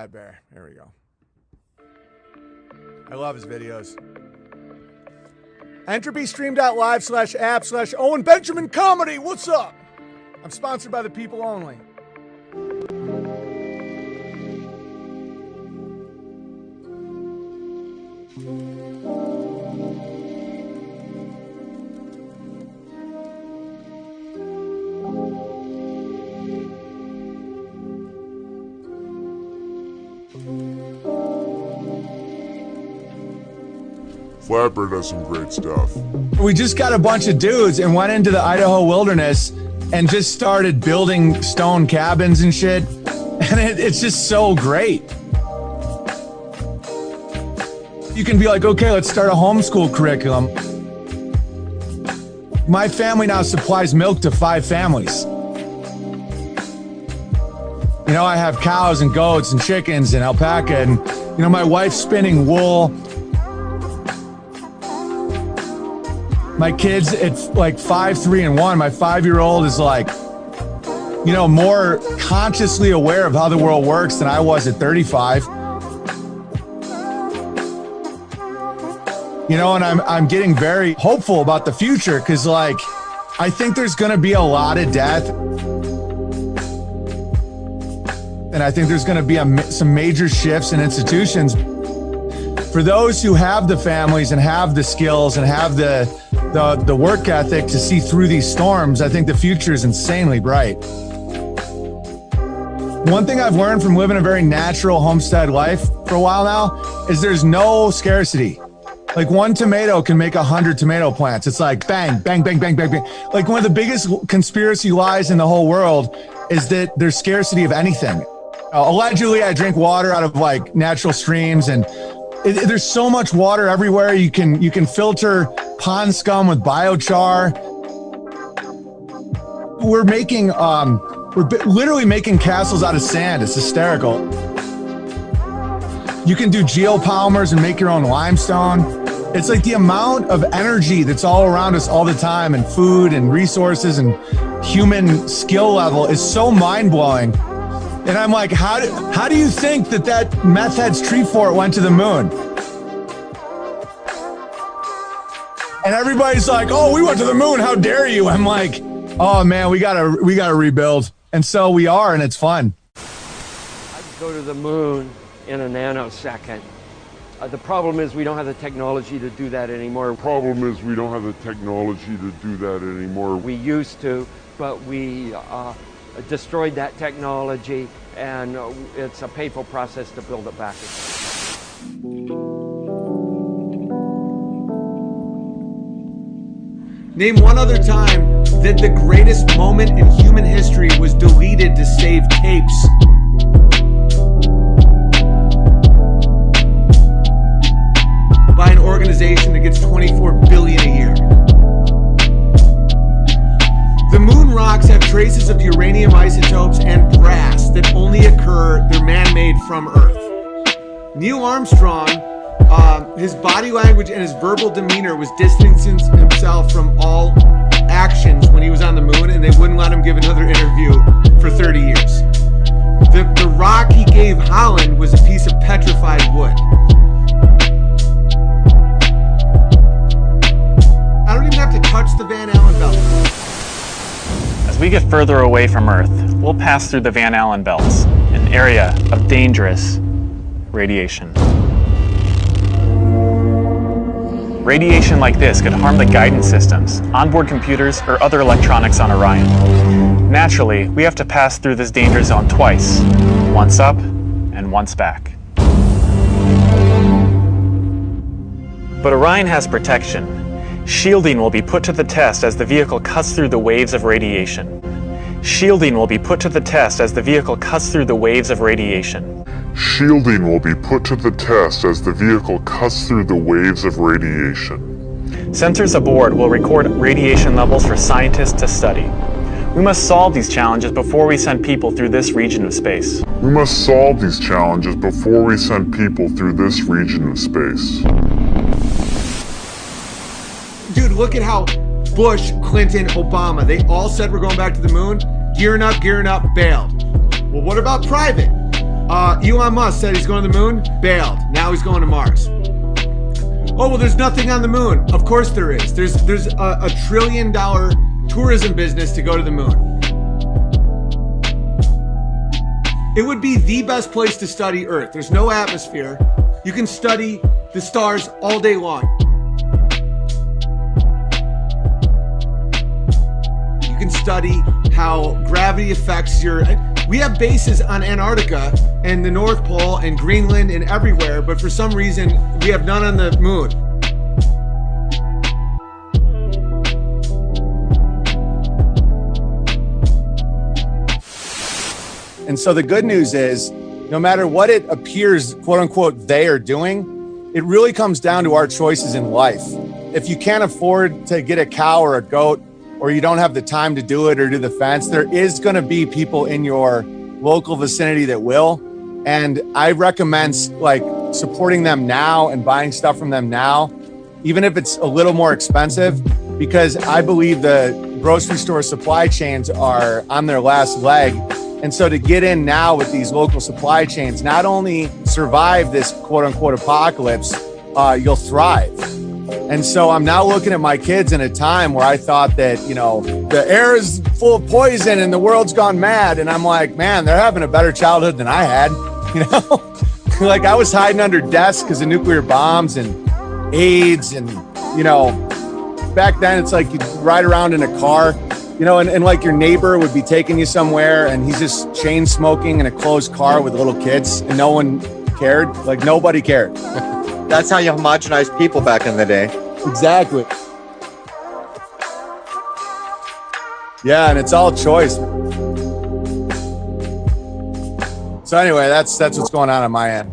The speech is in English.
Vlad Bear. There we go. I love his videos. EntropyStream.live/app/Owen Benjamin Comedy. What's up? I'm sponsored by the people only. Flatbird has some great stuff. We just got a bunch of dudes and went into the Idaho wilderness and just started building stone cabins and shit. And it's just so great. You can be like, okay, let's start a homeschool curriculum. My family now supplies milk to 5 families. You know, I have cows and goats and chickens and alpaca, and, you know, my wife's spinning wool. My kids, it's like 5, 3, and 1. My 5-year-old is like, you know, more consciously aware of how the world works than I was at 35. You know, and I'm getting very hopeful about the future because, like, I think there's going to be a lot of death. And I think there's going to be some major shifts in institutions. For those who have the families and have the skills and have the work ethic to see through these storms, I think the future is insanely bright. One thing I've learned from living a very natural homestead life for a while now is there's no scarcity. Like, one tomato can make 100 tomato plants. It's like bang, bang, bang, bang, bang, bang. Like, one of the biggest conspiracy lies in the whole world is that there's scarcity of anything. Allegedly, I drink water out of like natural streams, and there's so much water everywhere. You can filter pond scum with biochar. We're literally making castles out of sand. It's hysterical. You can do geopolymers and make your own limestone. It's like the amount of energy that's all around us all the time, and food and resources and human skill level is so mind-blowing. And I'm like, how do you think that meth head's tree fort went to the moon? And everybody's like, oh, we went to the moon, how dare you? I'm like, oh man, we gotta rebuild. And so we are, and it's fun. I could go to the moon in a nanosecond. The problem is we don't have the technology to do that anymore. We used to, but we destroyed that technology, and it's a painful process to build it back again. Name one other time that the greatest moment in human history was deleted to save tapes. By an organization that gets $24 billion a year. The moon rocks have traces of uranium isotopes and brass that only they're man-made from Earth. Neil Armstrong, his body language and his verbal demeanor was distancing himself from all actions when he was on the moon, and they wouldn't let him give another interview for 30 years. The rock he gave Holland was a piece of petrified wood. I don't even have to touch the Van Allen belt. As we get further away from Earth, we'll pass through the Van Allen belts, an area of dangerous radiation. Radiation like this could harm the guidance systems, onboard computers, or other electronics on Orion. Naturally, we have to pass through this danger zone twice, once up and once back. But Orion has protection. Shielding will be put to the test as the vehicle cuts through the waves of radiation. Shielding will be put to the test as the vehicle cuts through the waves of radiation. Shielding will be put to the test as the vehicle cuts through the waves of radiation. Sensors aboard will record radiation levels for scientists to study. We must solve these challenges before we send people through this region of space. We must solve these challenges before we send people through this region of space. Dude, look at how Bush, Clinton, Obama, they all said we're going back to the moon. Gearing up, bailed. Well, what about private? Elon Musk said he's going to the moon, bailed. Now he's going to Mars. Oh, well, there's nothing on the moon. Of course there is. There's a $1 trillion tourism business to go to the moon. It would be the best place to study Earth. There's no atmosphere. You can study the stars all day long. You can study how gravity affects your... We have bases on Antarctica and the North Pole and Greenland and everywhere, but for some reason, we have none on the moon. And so the good news is, no matter what it appears, quote unquote, they are doing, it really comes down to our choices in life. If you can't afford to get a cow or a goat, or you don't have the time to do it or do the fence, there is going to be people in your local vicinity that will. And I recommend like supporting them now and buying stuff from them now, even if it's a little more expensive, because I believe the grocery store supply chains are on their last leg. And so to get in now with these local supply chains, not only survive this quote unquote apocalypse, you'll thrive. And so I'm now looking at my kids in a time where I thought that, you know, the air is full of poison and the world's gone mad. And I'm like, man, they're having a better childhood than I had, you know? Like I was hiding under desks because of nuclear bombs and AIDS. And, you know, back then it's like you'd ride around in a car, you know, and like your neighbor would be taking you somewhere and he's just chain smoking in a closed car with little kids and no one cared. Like nobody cared. That's how you homogenize people back in the day. Exactly. Yeah, and it's all choice. So anyway, that's what's going on my end.